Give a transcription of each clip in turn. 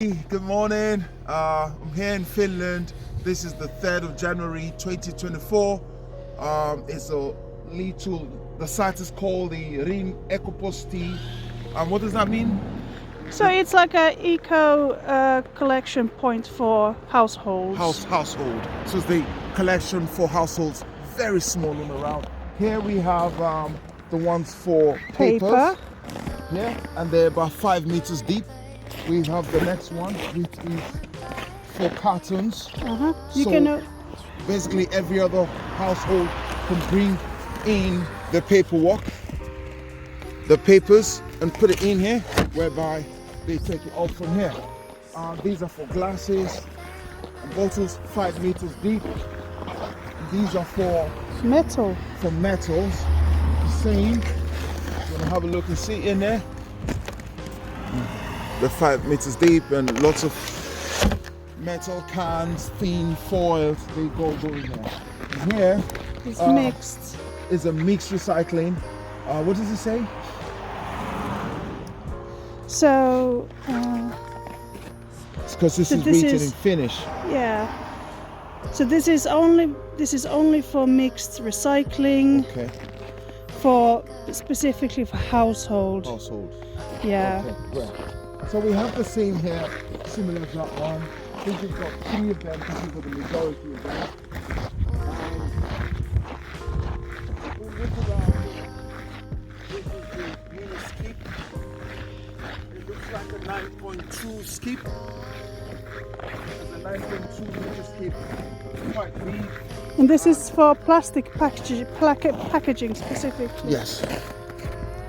Good morning. I'm here in Finland. This is the 3rd of January 2024. It's a little, the site is called the Rin Ekoposti. What does that mean? So it's like a eco collection point for households. Household. So it's the collection for households, very small and around. Here we have the ones for papers. Yeah, and they're about 5 meters deep. We have the next one, which is for cartons. You So can basically every other household can bring in the paperwork, the papers, and put it in here, whereby they take it out from here. These are for glasses and bottles, 5 meters deep. These are for metal. For metals. The same. You want to have a look and see in there. The 5 meters deep, and lots of metal cans, thin foils, they go in there. And here It's mixed. Is a mixed recycling. What does it say? So Because this So is this written is- in Finnish. yeah. So this is only for mixed recycling, Okay. for specifically for household. Household. Yeah. Okay, great. So we have the same here, similar to that one. I think we've got 3 of them. This is for the majority of them. We look around. This is the mini skip. It looks like a 9.2 skip. It's a 9.2 meter skip. Quite big. And this is for plastic packaging specifically. Yes.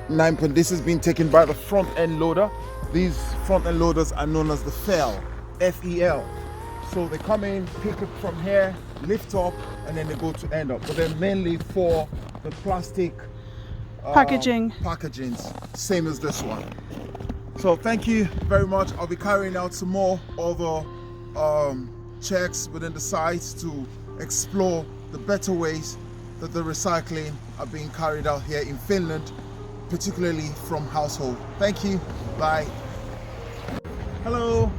This has been taken by the front end loader. These front end loaders are known as the FEL, F-E-L. So they come in, pick it from here, lift up, and then they go to end up. But they're mainly for the plastic packagings, same as this one. So thank you very much. I'll be carrying out some more other checks within the site to explore the better ways that the recycling are being carried out here in Finland, particularly from household. Thank you. Bye. Hello.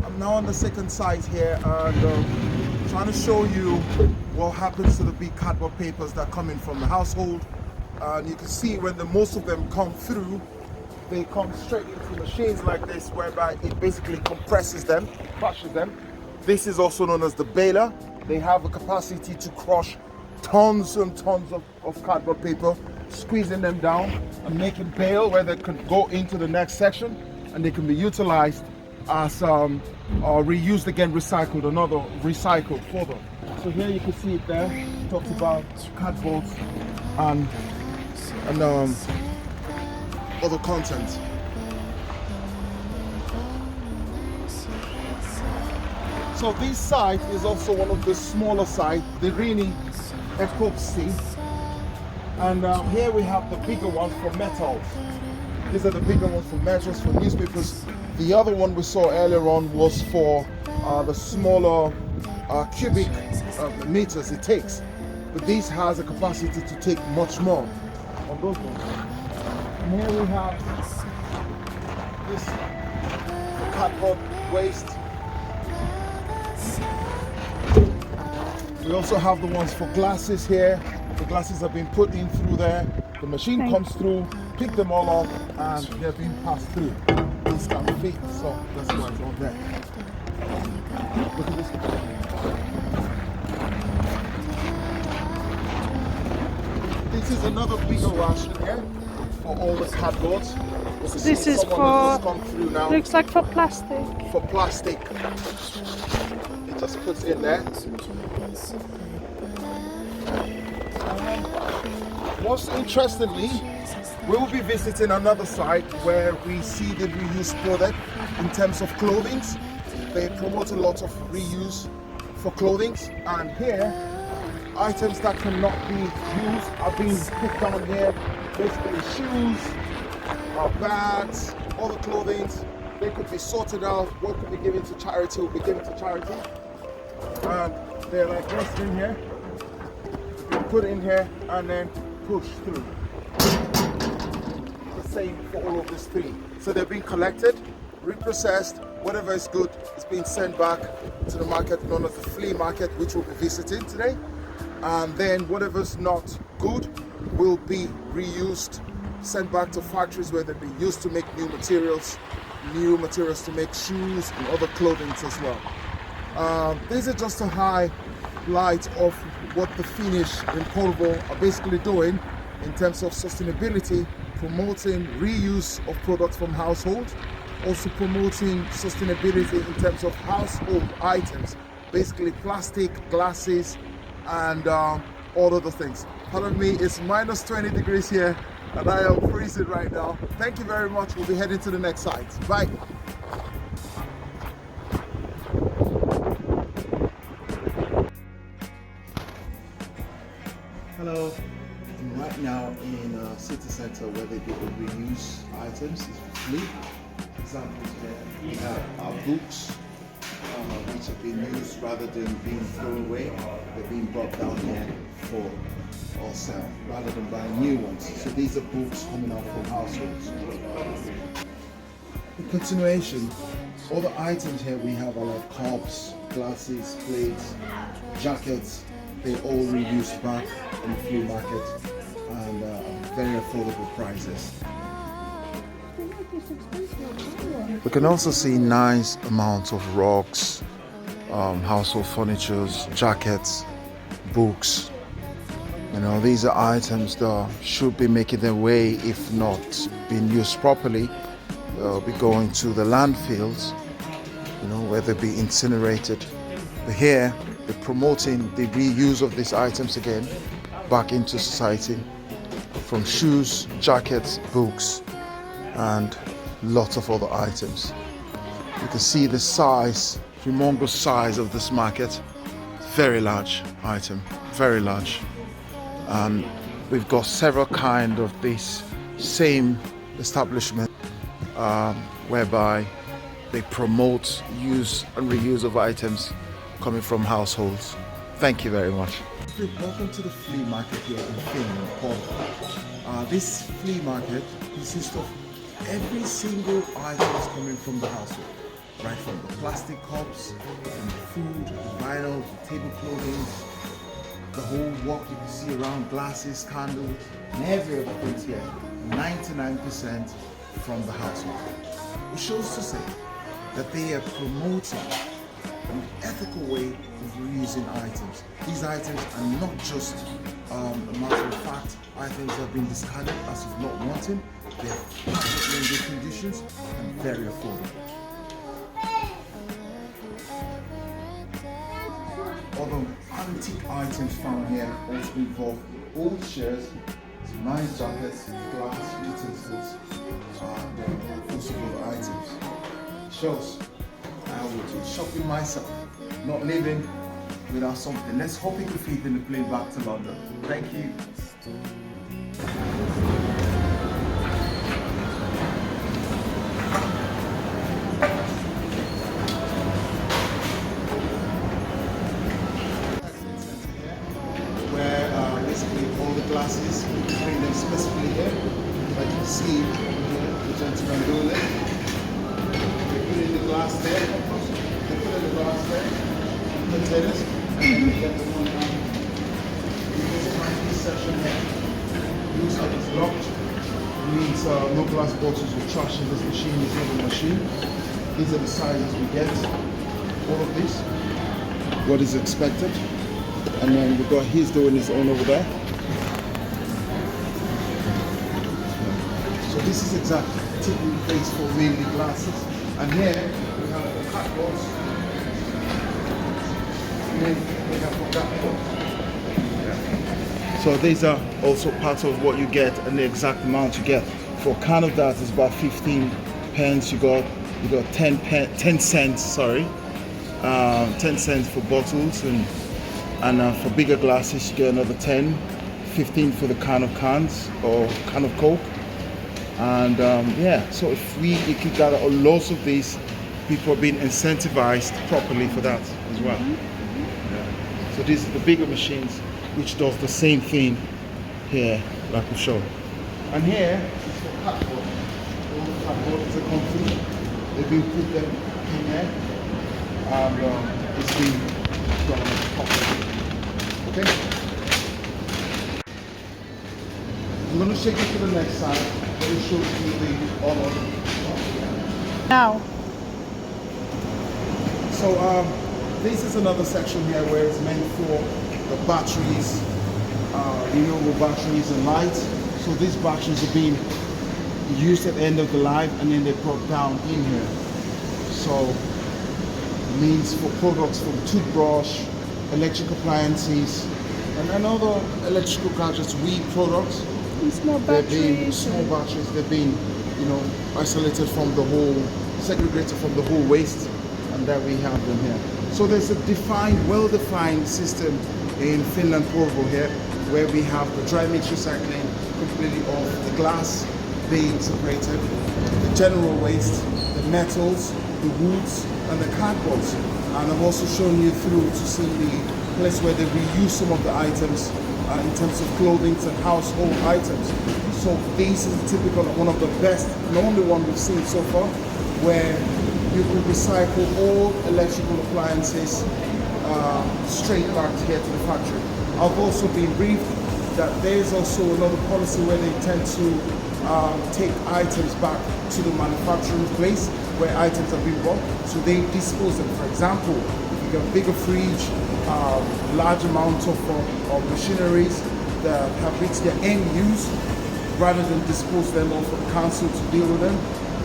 I'm now on the second site here and trying to show you what happens to the big cardboard papers that come in from the household. And you can see when most of them come through, they come straight into machines like this, whereby it basically compresses them, crushes them. This is also known as the baler. They have a capacity to crush tons and tons of cardboard paper, squeezing them down and making bale where they can go into the next section and they can be utilized as reused again, recycled, another recycled further. So here you can see it there. It talks about cardboard and other content. So this site is also one of the smaller sites, the Rini Ekoposti. And here we have the bigger ones for metals. These are the bigger ones for metals, for newspapers. The other one we saw earlier on was for the smaller cubic meters it takes. But this has a capacity to take much more on those ones. And here we have this cardboard waste. We also have the ones for glasses here. The glasses have been put in through there. The machine comes through, pick them all up, and they're being passed through. This can fit, so that's why it's on there. Look at this. This is another bigger ration here for all the cardboard. This is for, looks like for plastic. For plastic. It just puts in there. Most interestingly, we will be visiting another site where we see the reuse product in terms of clothing. They promote a lot of reuse for clothing, and here items that cannot be used are being put down here. Basically shoes, bags, all the clothing. They could be sorted out. What could be given to charity will be given to charity. And they're like this in here. Put in here and then push through. The same for all of these 3. So they're being collected, reprocessed, whatever is good is being sent back to the market known as the flea market, which we'll be visiting today. And then whatever's not good will be reused, sent back to factories where they'll be used to make new materials to make shoes and other clothing as well. These are just a highlight of what the Finnish in Porvoo are basically doing in terms of sustainability, promoting reuse of products from household, also promoting sustainability in terms of household items, basically plastic, glasses, and all other things. Pardon me, it's minus 20 degrees here and I am freezing right now. Thank you very much. We'll be heading to the next site. Bye. Hello. I'm right now in a city center where they do reuse items. It's free. Examples here. We have our books, which have been used rather than being thrown away. They're being brought down here for or sell rather than buying new ones. So these are books coming out from households. In continuation, all the items here we have are like cups, glasses, plates, jackets. They all reused back in the flea market and very affordable prices. We can also see nice amounts of rugs, household furniture, jackets, books. You know, these are items that should be making their way, if not being used properly. They'll be going to the landfills, you know, where they'll be incinerated. But here, they're promoting the reuse of these items again back into society, from shoes, jackets, books, and lots of other items. You can see the size, humongous size of this market. Very large item, very large. And we've got several kind of this same establishment whereby they promote use and reuse of items coming from households. Thank you very much. Welcome to the flea market here in Finland, Porvoo. This flea market consists of every single item is coming from the household, right from the plastic cups, from the food, the vinyl, the table clothing, the whole walk you can see around, glasses, candles, and every other thing here, 99% from the household. It shows to say that they are promoting an ethical way of reusing items. These items are not just a matter of fact items that have been discarded as of not wanting. They're perfectly in good conditions and very affordable. Although antique items found here also involve old chairs, some nice jackets, glass, utensils, and also other items. It shows I will be shopping myself, not living without something. Let's hope we can fit in the plane back to London. Thank you. Where basically all the glasses, we clean them specifically here. Like you see here, the gentleman doing it. They put in the glass there. They put in the glass there, containers, and then they get the one down. This section here looks like it's locked. It means no glass bottles or trash in this machine. It's not a machine. These are the sizes we get. All of this, what is expected. And then we've got he's doing his own over there. So this is exactly a typical place for mainly glasses. And here we have the catwalks. And then we have the catwalks. So these are also part of what you get and the exact amount you get. For a can of that is about 15 pence. You got 10 cents, sorry. 10 cents for bottles, and for bigger glasses you get another 10, 15 for the can of cans or can of Coke. And yeah, so if we could gather lots of these, people are being incentivized properly for that as well. Yeah. So these are the bigger machines which does the same thing here, like we've shown. And here is for cardboard. All the cardboard is a complete. They've been put them in there, and it's been done properly. Okay? I'm going to take it to the next side, where it shows you the other. Now, So this is another section here where it's meant for the batteries, renewable batteries and light. So these batteries are being used at the end of the life, and then they're brought down in here. So it means for products from toothbrush, electric appliances, and other electrical gadgets, products. small They're being batteries. small batteries. They're being, isolated from the whole, segregated from the whole waste, and there we have them here. So there's a well-defined system in Finland, Porvoo here, where we have the dry mix recycling completely of the glass being separated, the general waste, the metals, the woods, and the cardboards. And I've also shown you through to see the place where they reuse some of the items in terms of clothing and household items. So this is typical, one of the best, and only one we've seen so far, where you can recycle all electrical appliances straight back here to the factory. I've also been briefed that there's also another policy where they tend to take items back to the manufacturing place where items have been bought, so they dispose them. For example, if you got a bigger fridge, large amounts of machineries that have reached their end use, rather than dispose them off for the council to deal with them,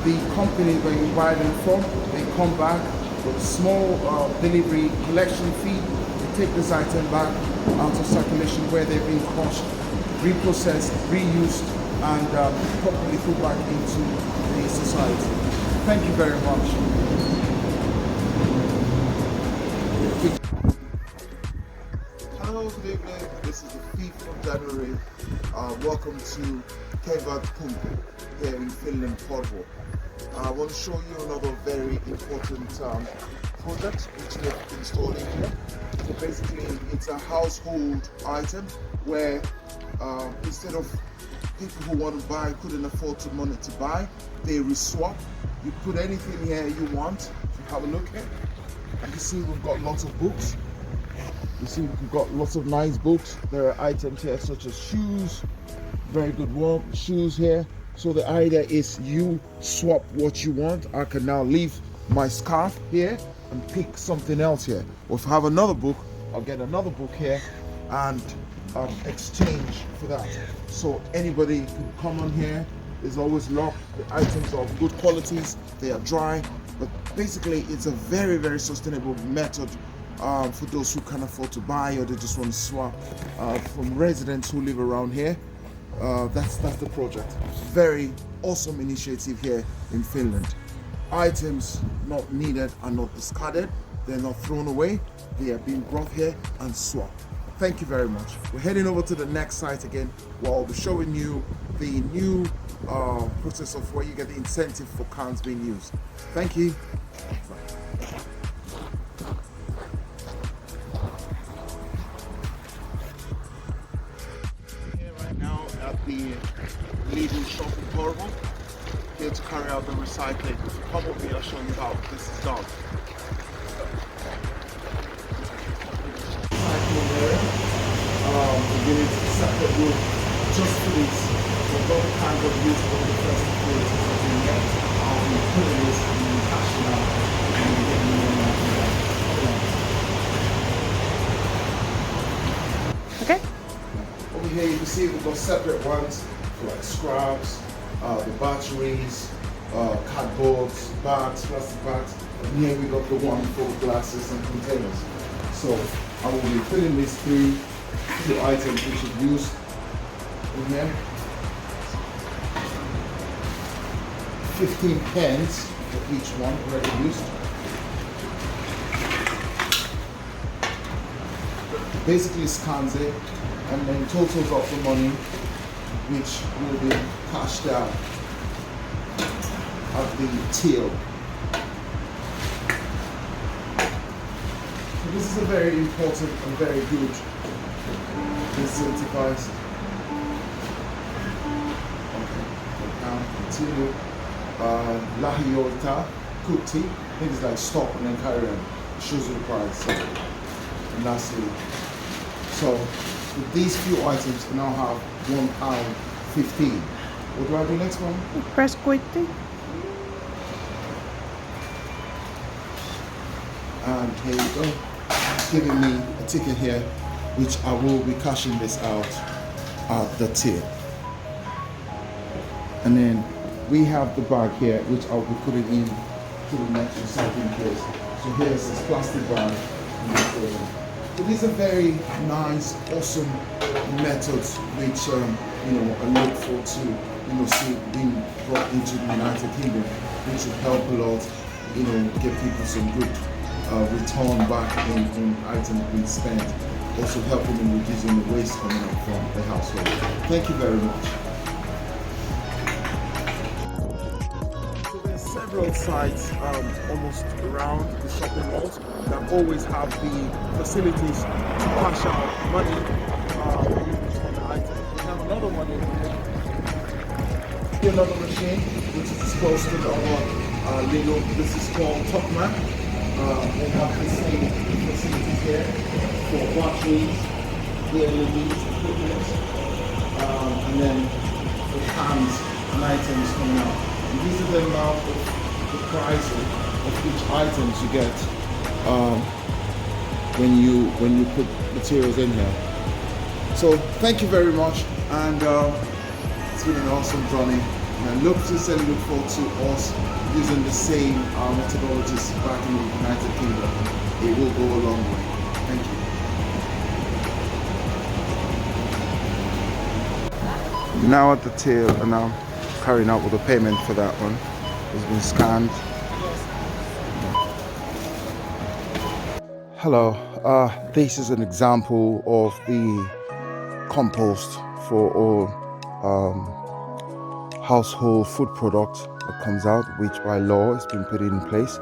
the company where you buy them from, they come back with a small delivery collection fee. They take this item back out of circulation where they've been crushed, reprocessed, reused, and properly put back into the society. Thank you very much. Hello, good evening. This is the 5th of January. Welcome to Porvoo here in Finland, Porvoo. I want to show you another very important product which we're installing here. So basically, it's a household item where instead of people who want to buy couldn't afford money to buy, they reswap. You put anything here you want. If you have a look here, and you see we've got lots of books. You see we've got lots of nice books. There are items here such as shoes, very good work, shoes here. So the idea is you swap what you want. I can now leave my scarf here and pick something else here. Or if I have another book, I'll get another book here and exchange for that. So anybody can come on here. There's always locked. The items are of good qualities. They are dry. But basically, it's a very, very sustainable method for those who can't afford to buy or they just want to swap from residents who live around here. That's the project. Very awesome initiative here in Finland. Items not needed are not discarded. They're not thrown away. They are being brought here and swapped. Thank you very much. We're heading over to the next site again, where I'll be showing you the new process of where you get the incentive for cans being used. Thank you. Here right now at the leading shop in Porvoo, here to carry out the recycling. Come with me, I'll show you how this is done. We're getting a separate room just for this. So all the kinds of use for the first activities that we get, we put in this and we cash it out and we get more money. Okay. Over here you can see we've got separate ones for like scraps, the batteries, cardboards, bags, plastic bags. And here we got the one for glasses and containers. So I will be filling this through the items which is used in here. 15 pence for each one already used. Basically scans it and then totals up the money which will be cashed out at the till. So this is a very important and very good incentivized. Okay, now continue. Lahiyota cooked tea. I think it's like stop and then carry on. It shows you the price. So, and that's it. So with these few items, you now have £1.15. What do I do next one? Press quitty. And here you go. It's giving me a ticket here, which I will be cashing this out at the till. And then we have the bag here, which I'll be putting in to the next recycling place. So here's this plastic bag. So these are very nice, awesome methods which I look forward to see being brought into the United Kingdom, which will help a lot, give people some good return back in items being spent, also helping in reducing the waste coming up from the household. Thank you very much. So there's several sites almost around the shopping malls that always have the facilities to cash out money when you return the item. We have another one over here. Another machine which is close to our little, this is called Topman. They have the same facilities here for batteries, the LEDs, equipment, and then the cans and items coming out. And these are the amount of the prices of each items you get when you put materials in here. So thank you very much, and it's been an awesome journey. And I look forward to us using the same methodologies back in the United Kingdom. It will go a long way. Thank you. Now at the till, and I'm carrying out with the payment for that one. It's been scanned. Hello, this is an example of the compost for all household food product that comes out, which by law has been put in place.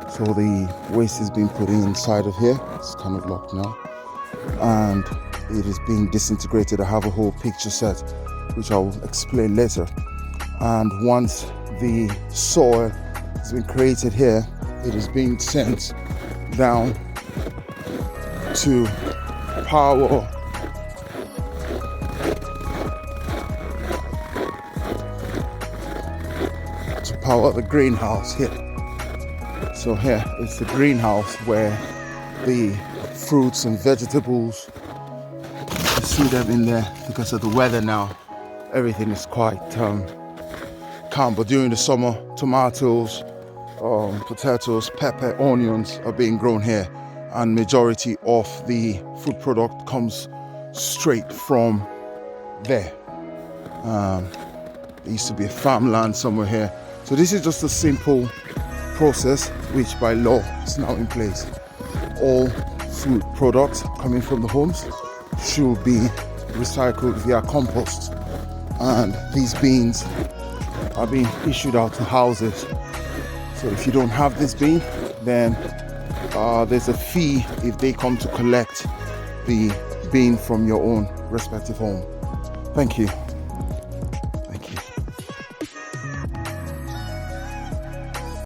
So the waste is being put inside of here. It's kind of locked now, and it is being disintegrated. I have a whole picture set which I'll explain later. And once the soil has been created here, it is being sent down to power the greenhouse here. So here is the greenhouse where the fruits and vegetables, you see them in there. Because of the weather now, everything is quite calm, but during the summer, tomatoes, potatoes, pepper, onions are being grown here, and majority of the food product comes straight from there. There used to be a farmland somewhere here. So this is just a simple process which by law is now in place. All food products coming from the homes should be recycled via compost, and these bins are being issued out to houses. So if you don't have this bin, then there's a fee if they come to collect the bin from your own respective home. Thank you.